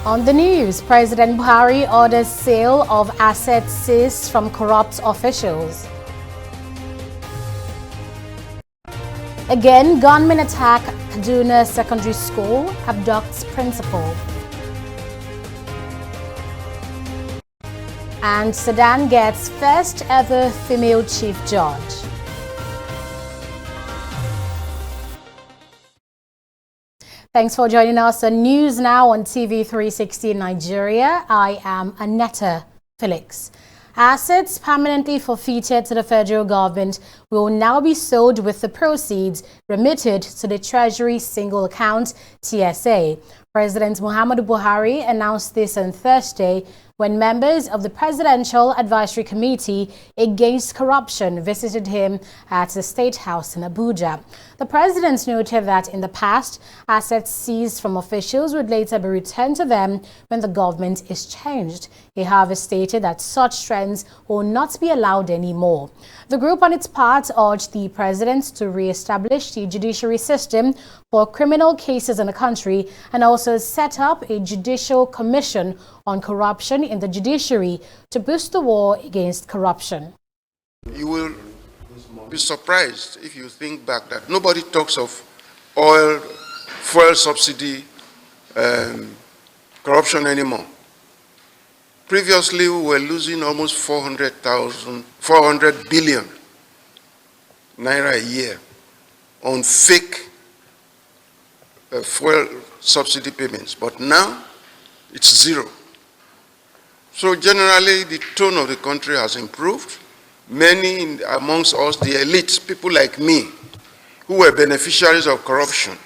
On the news, President Buhari orders sale of assets seized from corrupt officials. Again, gunmen attack Kaduna Secondary School, abducts principal. And Sudan gets first ever female chief judge. Thanks for joining us on News Now on TV360 Nigeria. I am Annetta Felix. Assets permanently forfeited to the federal government will now be sold with the proceeds remitted to the Treasury Single Account (TSA). President Muhammadu Buhari announced this on Thursday when members of the Presidential Advisory Committee Against Corruption visited him at the State House in Abuja. The president noted that in the past, assets seized from officials would later be returned to them when the government is changed. He, however, stated that such trends will not be allowed anymore. The group, on its part, urged the president to re-establish the judiciary system for criminal cases in the country and also set up a judicial commission on corruption in the judiciary to boost the war against corruption. You will be surprised if you think back that nobody talks of oil, fuel subsidy, corruption anymore. Previously, we were losing almost 400 billion naira a year on fake fuel subsidy payments, but now it's zero. So generally, the tone of the country has improved. Many amongst us, the elite, people like me, who were beneficiaries of corruption,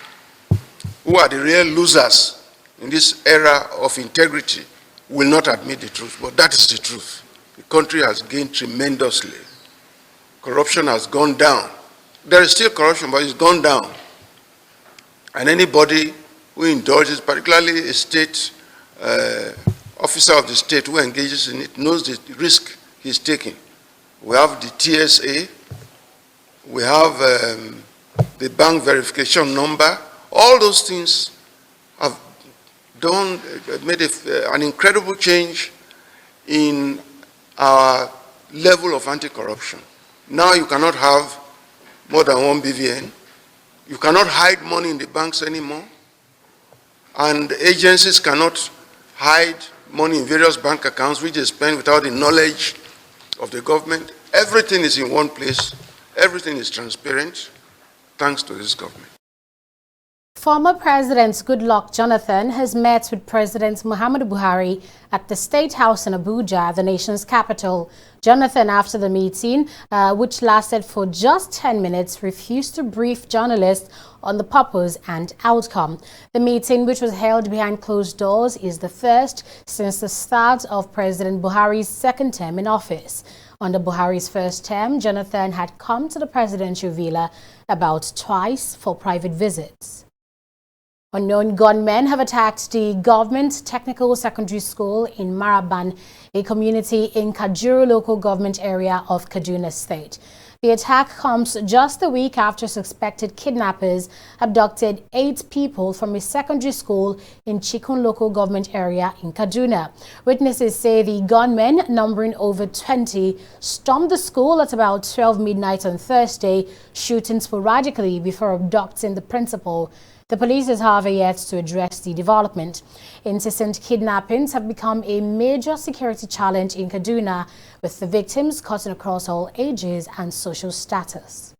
who are the real losers in this era of integrity, will not admit the truth, but that is the truth. The country has gained tremendously. Corruption has gone down. There is still corruption, but it's gone down. And anybody who indulges, particularly a state officer of the state who engages in it, knows the risk he's taking. We have the TSA, we have the bank verification number. All those things have made an incredible change in our level of anti-corruption. Now you cannot have more than 1 BVN. You cannot hide money in the banks anymore. And agencies cannot hide money in various bank accounts which they spend without the knowledge of the government. Everything is in one place. Everything is transparent, thanks to this government. Former President Goodluck Jonathan has met with President Muhammadu Buhari at the State House in Abuja, the nation's capital. Jonathan, after the meeting, which lasted for just 10 minutes, refused to brief journalists on the purpose and outcome. The meeting, which was held behind closed doors, is the first since the start of President Buhari's second term in office. Under Buhari's first term, Jonathan had come to the presidential villa about twice for private visits. Unknown gunmen have attacked the government technical secondary school in Maraban, a community in Kajuru local government area of Kaduna State. The attack comes just a week after suspected kidnappers abducted 8 people from a secondary school in Chikun local government area in Kaduna. Witnesses say the gunmen, numbering over 20, stormed the school at about 12 midnight on Thursday, shooting sporadically before abducting the principal. The police is, however, yet to address the development. Incessant kidnappings have become a major security challenge in Kaduna, with the victims cutting across all ages and social status.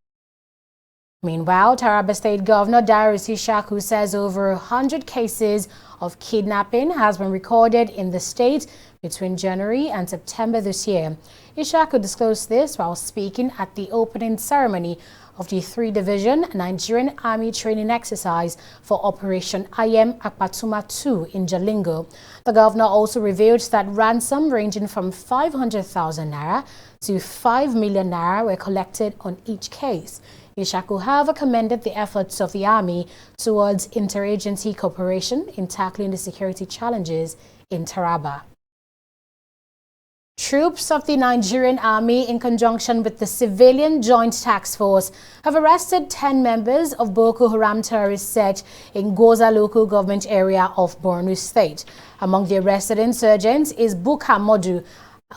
Meanwhile, Tarawa State Governor Darius Ishaku says over 100 cases of kidnapping has been recorded in the state between January and September this year. Ishaku disclosed this while speaking at the opening ceremony of the 3-Division Nigerian Army Training Exercise for Operation IM Akpatuma 2 in Jalingo. The governor also revealed that ransom ranging from 500,000 naira to 5 million naira were collected on each case. Ishaku, however, commended the efforts of the Army towards interagency cooperation in tackling the security challenges in Tarawa. Troops of the Nigerian Army, in conjunction with the Civilian Joint Task Force, have arrested 10 members of Boko Haram terrorist sect in Goza local government area of Borno State. Among the arrested insurgents is Buka Modu,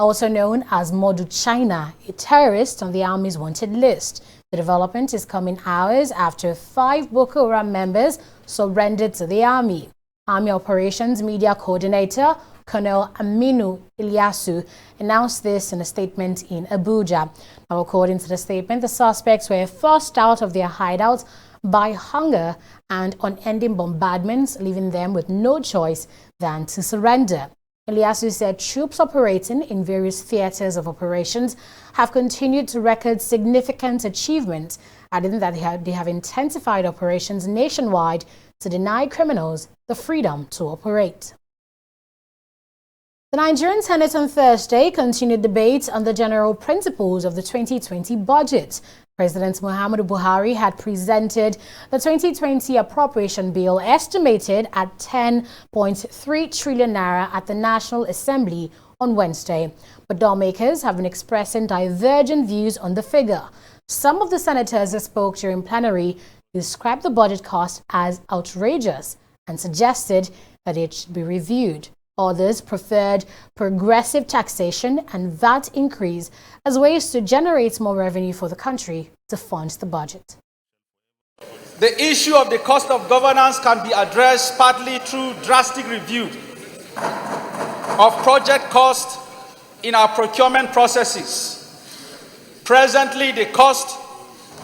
also known as Modu China, a terrorist on the Army's wanted list. The development is coming hours after 5 Boko Haram members surrendered to the Army. Army Operations Media Coordinator Colonel Aminu Ilyasu announced this in a statement in Abuja. Now, according to the statement, the suspects were forced out of their hideouts by hunger and unending bombardments, leaving them with no choice than to surrender. Ilyasu said troops operating in various theaters of operations have continued to record significant achievements, adding that they have intensified operations nationwide to deny criminals the freedom to operate. The Nigerian Senate on Thursday continued debates on the general principles of the 2020 budget. President Muhammadu Buhari had presented the 2020 appropriation bill estimated at 10.3 trillion naira at the National Assembly on Wednesday. But lawmakers have been expressing divergent views on the figure. Some of the senators who spoke during plenary described the budget cost as outrageous and suggested that it should be reviewed. Others preferred progressive taxation and VAT increase as ways to generate more revenue for the country to fund the budget. The issue of the cost of governance can be addressed partly through drastic review of project costs in our procurement processes. Presently, the costs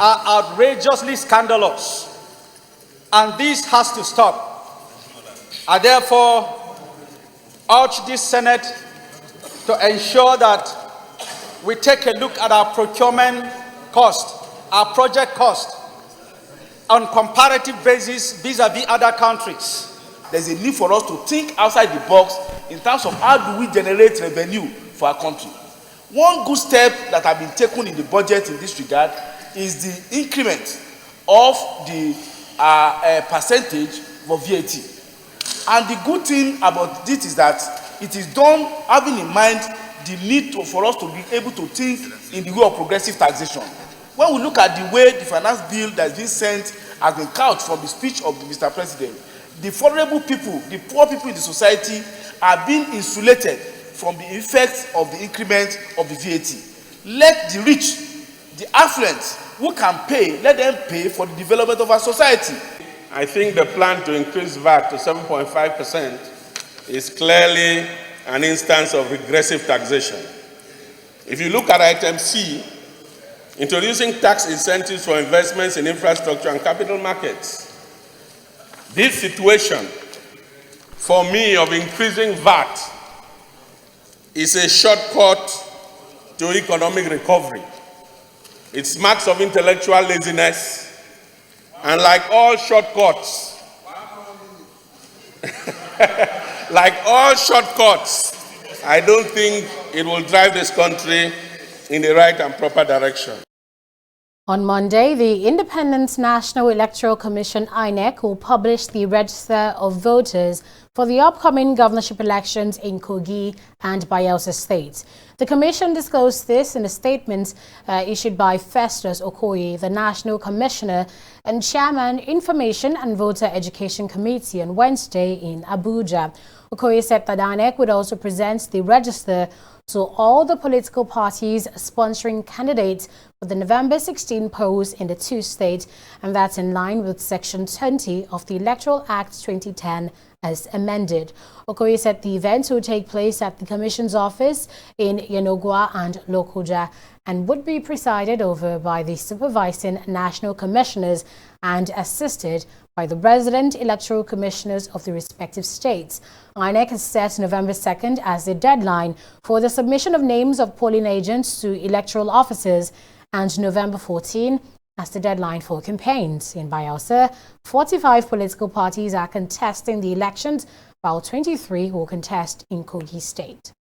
are outrageously scandalous, and this has to stop. I therefore urge this Senate to ensure that we take a look at our procurement cost, our project cost, on comparative basis vis-a-vis other countries. There's a need for us to think outside the box in terms of how do we generate revenue for our country. One good step that has been taken in the budget in this regard is the increment of the percentage for VAT. And the good thing about this is that it is done having in mind the need for us to be able to think in the way of progressive taxation. When we look at the way the finance bill that's been sent has been couched from the speech of Mr. President, the vulnerable people, the poor people in the society are being insulated from the effects of the increment of the VAT. Let the rich, the affluent, who can pay, let them pay for the development of our society. I think the plan to increase VAT to 7.5% is clearly an instance of regressive taxation. If you look at item C, introducing tax incentives for investments in infrastructure and capital markets, this situation, for me, of increasing VAT is a shortcut to economic recovery. It smacks of intellectual laziness. And like all shortcuts, I don't think it will drive this country in the right and proper direction. On Monday, the Independent National Electoral Commission, INEC, will publish the register of voters for the upcoming governorship elections in Kogi and Bayelsa states. The commission disclosed this in a statement issued by Festus Okoye, the National Commissioner and Chairman, Information and Voter Education Committee, on Wednesday in Abuja. Okoye said that INEC would also present the register to all the political parties sponsoring candidates for the November 16 polls in the 2 states, and that's in line with Section 20 of the Electoral Act 2010 as amended. Okoye said the event will take place at the Commission's office in Yenogwa and Lokoja and would be presided over by the supervising national commissioners and assisted by the resident electoral commissioners of the respective states. INEC has set November 2nd as the deadline for the submission of names of polling agents to electoral officers and November 14 as the deadline for campaigns. In Bayelsa, 45 political parties are contesting the elections, while 23 will contest in Kogi State.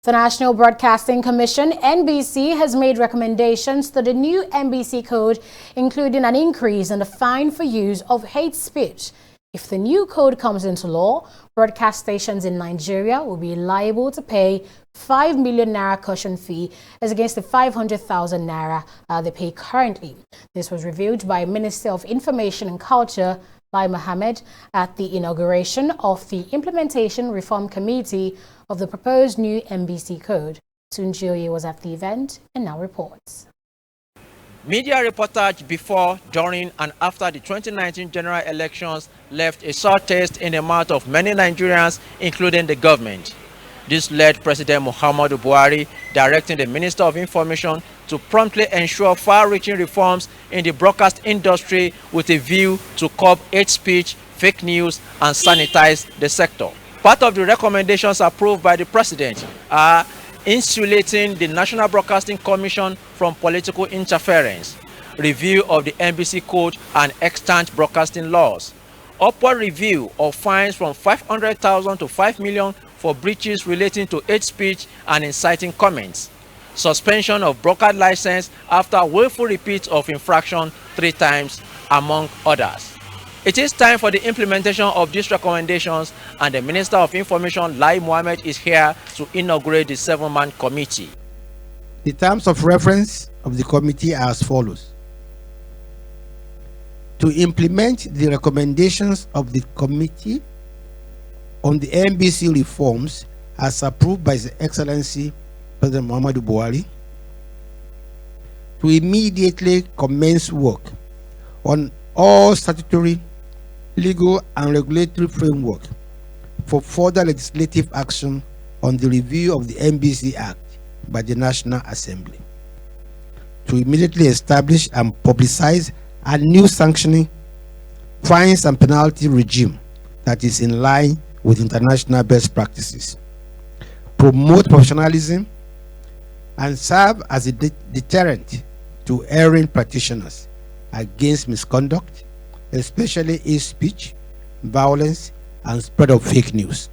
The National Broadcasting Commission, NBC, has made recommendations to the new NBC Code, including an increase in the fine for use of hate speech. If the new code comes into law, broadcast stations in Nigeria will be liable to pay 5 million naira caution fee as against the 500,000 naira they pay currently. This was revealed by Minister of Information and Culture, Lai Mohammed, at the inauguration of the Implementation Reform Committee of the proposed new NBC code. Tunji Oye was at the event and now reports. Media reportage before, during, and after the 2019 general elections left a sour taste in the mouth of many Nigerians, including the government. This led President Muhammadu Buhari directing the Minister of Information to promptly ensure far-reaching reforms in the broadcast industry with a view to curb hate speech, fake news, and sanitize the sector. Part of the recommendations approved by the President are insulating the National Broadcasting Commission from political interference, review of the NBC Code and extant broadcasting laws, upward review of fines from 500,000 to 5 million for breaches relating to hate speech and inciting comments, suspension of broadcast license after willful repeat of infraction 3 times, among others. It is time for the implementation of these recommendations, and the Minister of Information, Lai Mohammed, is here to inaugurate the 7-man committee. The terms of reference of the committee are as follows: to implement the recommendations of the committee on the NBC reforms as approved by His Excellency President Muhammadu Buhari, to immediately commence work on all statutory, legal and regulatory framework for further legislative action on the review of the NBC Act by the National Assembly, to immediately establish and publicize a new sanctioning, fines and penalty regime that is in line with international best practices, promote professionalism, and serve as a deterrent to erring practitioners against misconduct, especially hate speech, violence, and spread of fake news.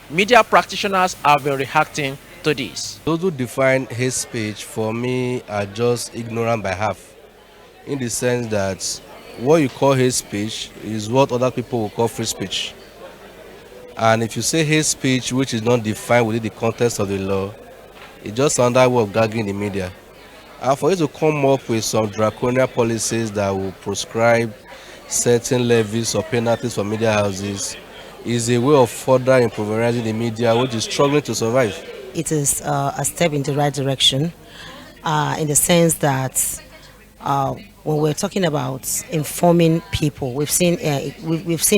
Media practitioners have been reacting to this. Those who define hate speech, for me, are just ignorant by half, in the sense that what you call hate speech is what other people will call free speech. And if you say hate speech which is not defined within the context of the law, it's just another way of gagging the media. And for you to come up with some draconian policies that will prescribe certain levies or penalties for media houses is a way of further impoverizing the media, which is struggling to survive. It is a step in the right direction, in the sense that when we're talking about informing people, we've seen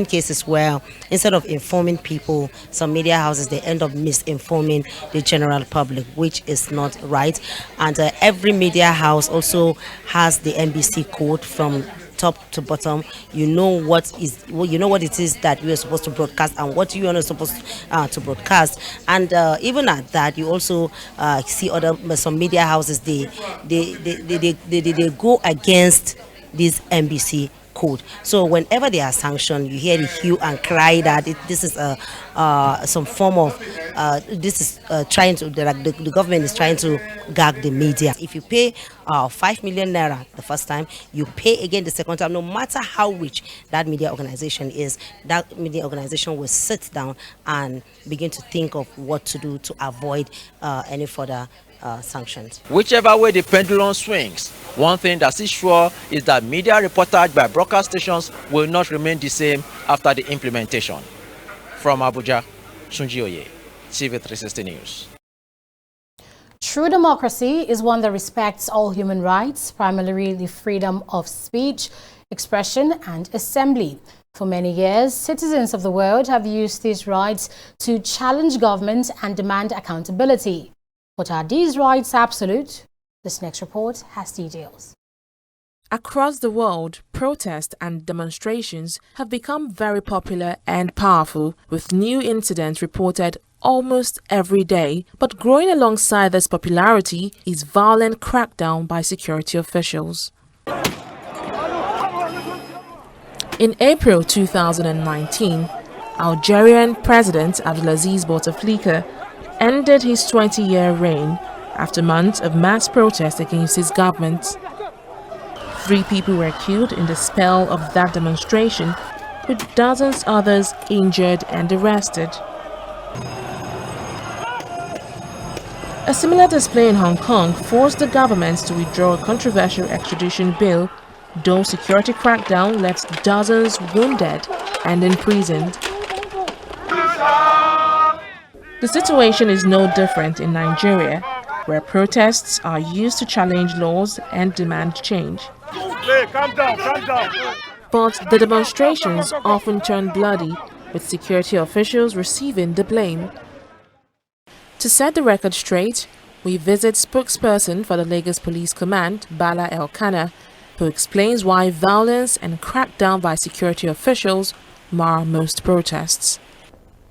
cases where instead of informing people, some media houses, they end up misinforming the general public, which is not right. And every media house also has the NBC code from top to bottom. You know what it is that you are supposed to broadcast and what you are not supposed to broadcast. And even at that, you also see some media houses, they go against this NBC code. So whenever they are sanctioned, you hear the hue and cry that this is some form of trying to, the government is trying to gag the media. If you pay 5 million naira the first time, you pay again the second time. No matter how rich that media organization is, that media organization will sit down and begin to think of what to do to avoid any further sanctions. Whichever way the pendulum swings, one thing that is sure is that media reportage by broadcast stations will not remain the same after the implementation. From Abuja, Tunji Oye, TV360 News. True democracy is one that respects all human rights, primarily the freedom of speech, expression, and assembly. For many years, citizens of the world have used these rights to challenge governments and demand accountability. But are these rights absolute? This next report has details. Across the world, protests and demonstrations have become very popular and powerful, with new incidents reported almost every day. But growing alongside this popularity is violent crackdown by security officials. In April 2019, Algerian President Abdelaziz Bouteflika ended his 20-year reign after months of mass protest against his government. 3 people were killed in the spell of that demonstration, with dozens others injured and arrested. A similar display in Hong Kong forced the government to withdraw a controversial extradition bill, though security crackdown left dozens wounded and imprisoned. The situation is no different in Nigeria, where protests are used to challenge laws and demand change. But the demonstrations often turn bloody, with security officials receiving the blame. To set the record straight, we visit spokesperson for the Lagos Police Command, Bala Elkanah, who explains why violence and crackdown by security officials mar most protests.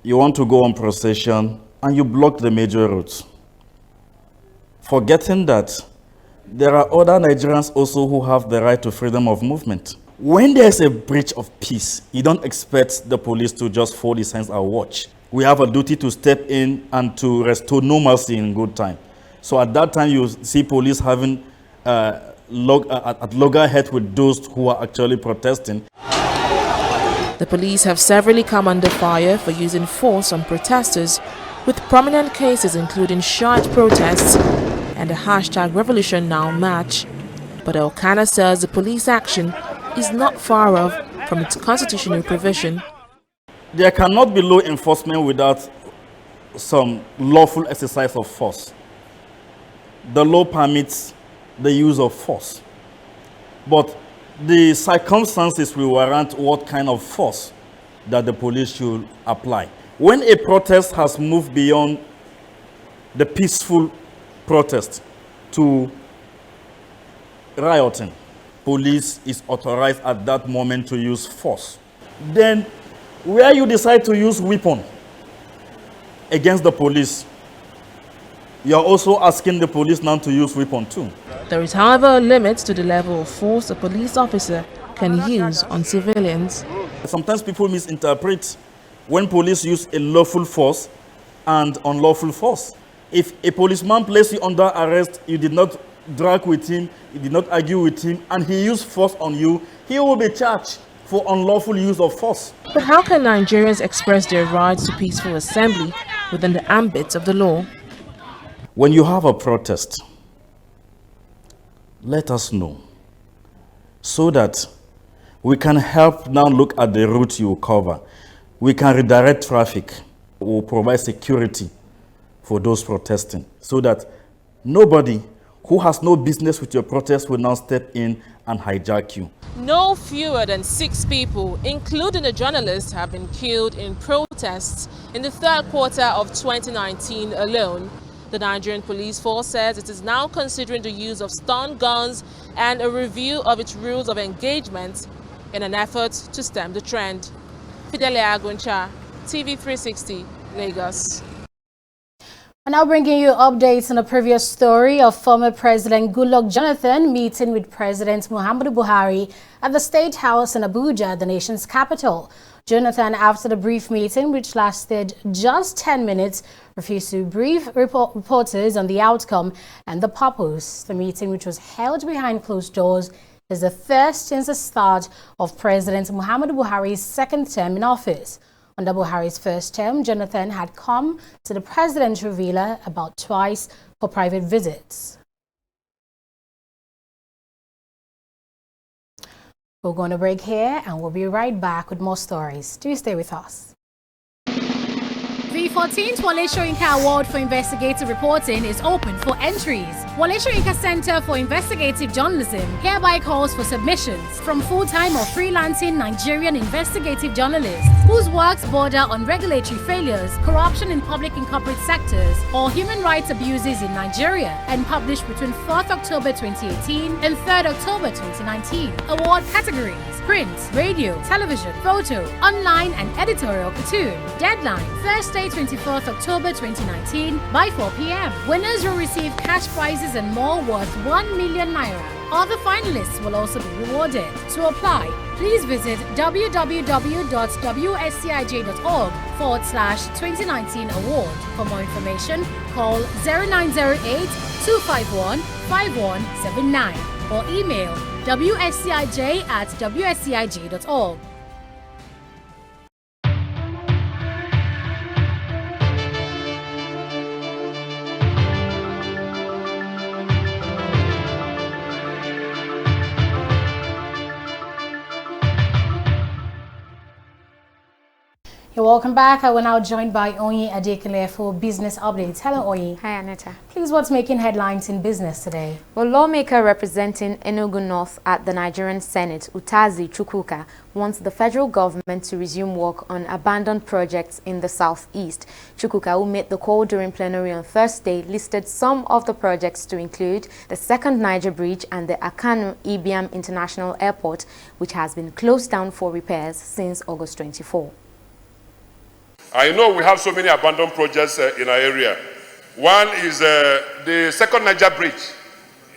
You want to go on procession and you block the major routes, forgetting that there are other Nigerians also who have the right to freedom of movement. When there's a breach of peace, you don't expect the police to just fold his hands and watch. We have a duty to step in and to restore normalcy in good time. So at that time, you see police having at loggerheads with those who are actually protesting. The police have severally come under fire for using force on protesters, with prominent cases including short protests and the #RevolutionNow march. But Elkanah says the police action is not far off from its constitutional provision. There cannot be law enforcement without some lawful exercise of force. The law permits the use of force, but the circumstances will warrant what kind of force that the police should apply. When a protest has moved beyond the peaceful protest to rioting, police is authorized at that moment to use force. Then, where you decide to use weapon against the police, you are also asking the police now to use weapon too. There is, however, a limit to the level of force a police officer can use on civilians. Sometimes people misinterpret when police use a lawful force and unlawful force. If a policeman places you under arrest, you did not drag with him, you did not argue with him, and he used force on you, he will be charged for unlawful use of force. But how can Nigerians express their rights to peaceful assembly within the ambit of the law? When you have a protest, let us know so that we can help now look at the route you cover. We can redirect traffic. We will provide security for those protesting so that nobody who has no business with your protest will now step in and hijack you. No fewer than 6 people, including a journalist, have been killed in protests in the third quarter of 2019 alone. The Nigerian police force says it is now considering the use of stun guns and a review of its rules of engagement in an effort to stem the trend. Fidele Aguncha, TV360, Lagos. And now bringing you updates on a previous story of former President Goodluck Jonathan meeting with President Muhammadu Buhari at the State House in Abuja, the nation's capital. Jonathan, after the brief meeting, which lasted just 10 minutes, refused to brief reporters on the outcome and the purpose. The meeting, which was held behind closed doors, is the first since the start of President Muhammadu Buhari's second term in office. Under Buhari's first term, Jonathan had come to the presidential villa about twice for private visits. We're going to break here and we'll be right back with more stories. Do stay with us. The 14th Wale Soyinka Award for Investigative Reporting is open for entries. Wale Soyinka Center for Investigative Journalism hereby calls for submissions from full-time or freelancing Nigerian investigative journalists whose works border on regulatory failures, corruption in public and corporate sectors, or human rights abuses in Nigeria, and published between 4th October 2018 and 3rd October 2019. Award categories: print, radio, television, photo, online and editorial cartoon. Deadline: Thursday, 24th October 2019 by 4 p.m. Winners will receive cash prizes and more worth 1 million naira. Other finalists will also be rewarded. To apply, please visit www.wscij.org/2019 award. For more information, call 0908-251-5179 or email wscij@wscij.org. You're welcome back. We're now joined by Oyi Adekele for business updates. Hello, Oyi. Hi, Aneta. Please, what's making headlines in business today? Well, lawmaker representing Enugu North at the Nigerian Senate, Utazi Chukwuka, wants the federal government to resume work on abandoned projects in the southeast. Chukwuka, who made the call during plenary on Thursday, listed some of the projects to include the second Niger Bridge and the Akanu Ibiam International Airport, which has been closed down for repairs since August 24. I know we have so many abandoned projects in our area. One is the second Niger Bridge.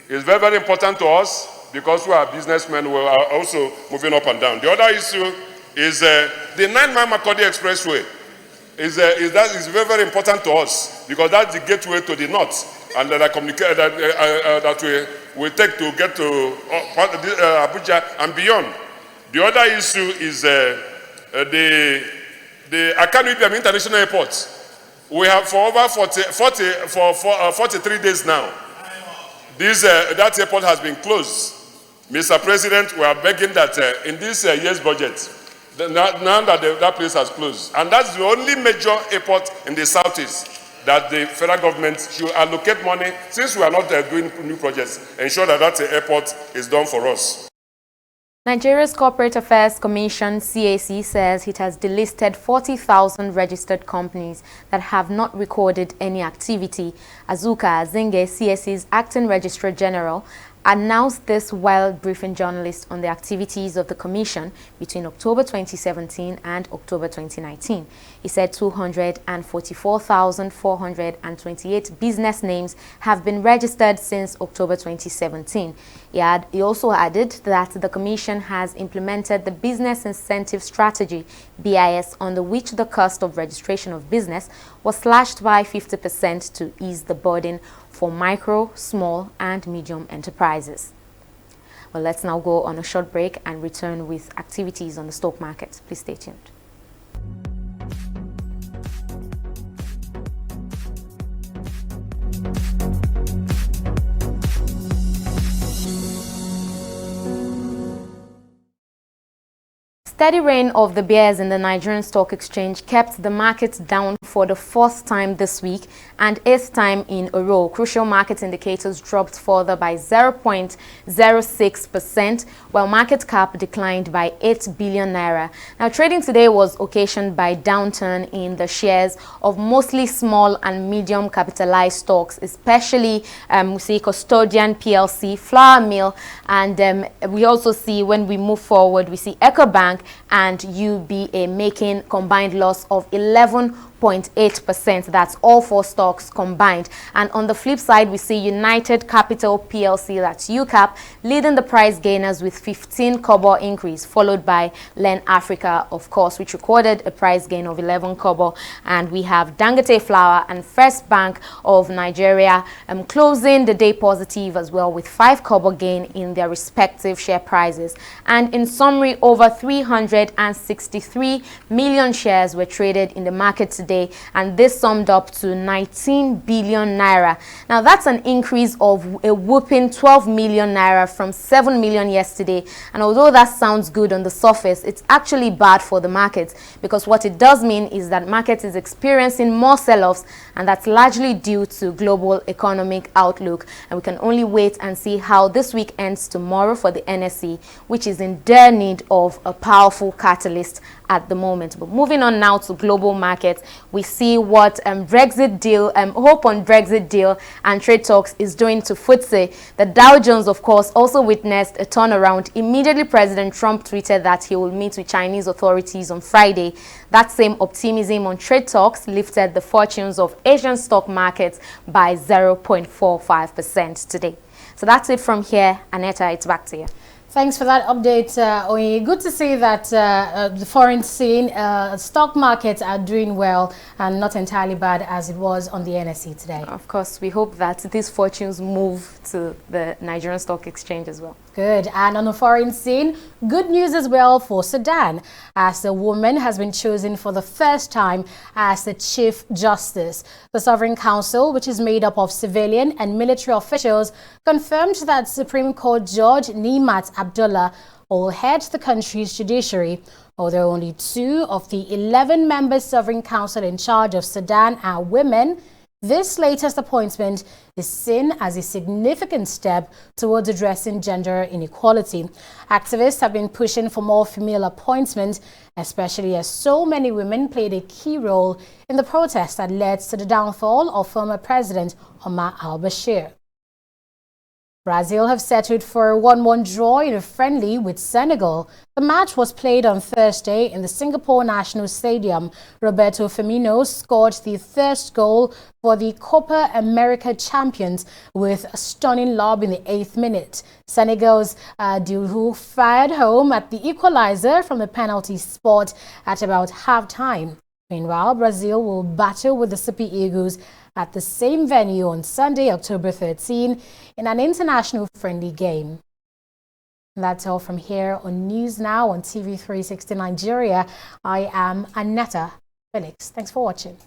It's very, very important to us because we are businessmen. We are also moving up and down. The other issue is the 9-mile Makurdi Expressway. Is very, very important to us because that's the gateway to the north, and that we take to get to Abuja and beyond. The other issue is the Akanu Ibiam International Airport. We have for over 43 days now. That airport has been closed. Mr. President, we are begging that in this year's budget, now that that place has closed, and that's the only major airport in the southeast that the federal government should allocate money, since we are not doing new projects, ensure that that airport is done for us. Nigeria's Corporate Affairs Commission, CAC, says it has delisted 40,000 registered companies that have not recorded any activity. Azuka Azinge, CAC's acting registrar general, announced this while briefing journalists on the activities of the Commission between October 2017 and October 2019. He said 244,428 business names have been registered since October 2017. He also added that the Commission has implemented the Business Incentive Strategy, BIS, under which the cost of registration of business was slashed by 50% to ease the burden for micro, small and medium enterprises. Well, let's now go on a short break and return with activities on the stock market. Please stay tuned. Steady reign of the bears in the Nigerian Stock Exchange kept the markets down for the 4th time this week and 8th time in a row. Crucial market indicators dropped further by 0.06%, while market cap declined by 8 billion naira. Now, trading today was occasioned by downturn in the shares of mostly small and medium capitalized stocks, especially we see Custodian PLC, Flour Mill, and we also see, when we move forward, we see EcoBank and UBA making combined loss of 11.8%. That's all 4 stocks combined. And on the flip side, we see United Capital PLC, that's UCAP, leading the price gainers with 15 kobo increase, followed by Len Africa, of course, which recorded a price gain of 11 kobo. And we have Dangote Flour and First Bank of Nigeria closing the day positive as well, with 5 kobo gain in their respective share prices. And in summary, over 363 million shares were traded in the market today, and this summed up to 19 billion naira. Now, that's an increase of a whooping 12 million naira from 7 million yesterday. And although that sounds good on the surface, it's actually bad for the markets, because what it does mean is that market is experiencing more sell-offs, and that's largely due to global economic outlook. And we can only wait and see how this week ends tomorrow for the NSE, which is in dire need of a powerful catalyst at the moment. But moving on now to global markets, we see what Brexit deal, hope on Brexit deal and trade talks is doing to FTSE. The Dow Jones, of course, also witnessed a turnaround. Immediately, President Trump tweeted that he will meet with Chinese authorities on Friday. That same optimism on trade talks lifted the fortunes of Asian stock markets by 0.45% today. So that's it from here. Aneta, it's back to you. Thanks for that update, Oyi. Good to see that the foreign scene, stock markets are doing well and not entirely bad as it was on the NSE today. Of course, we hope that these fortunes move to the Nigerian Stock Exchange as well. Good. And on the foreign scene, good news as well for Sudan, as a woman has been chosen for the first time as the Chief Justice. The Sovereign Council, which is made up of civilian and military officials, confirmed that Supreme Court Judge Nimat Abdullah all head the country's judiciary. Although only 2 of the 11-member Sovereign Council in charge of Sudan are women, this latest appointment is seen as a significant step towards addressing gender inequality. Activists have been pushing for more female appointments, especially as so many women played a key role in the protest that led to the downfall of former President Omar al-Bashir. Brazil have settled for a 1-1 draw in a friendly with Senegal. The match was played on Thursday in the Singapore National Stadium. Roberto Firmino scored the first goal for the Copa America champions with a stunning lob in the 8th minute. Senegal's Diou fired home at the equalizer from the penalty spot at about half-time. Meanwhile, Brazil will battle with the Super Eagles at the same venue on Sunday, October 13, in an international friendly game. And that's all from here on News Now on TV360 Nigeria. I am Annetta Felix. Thanks for watching.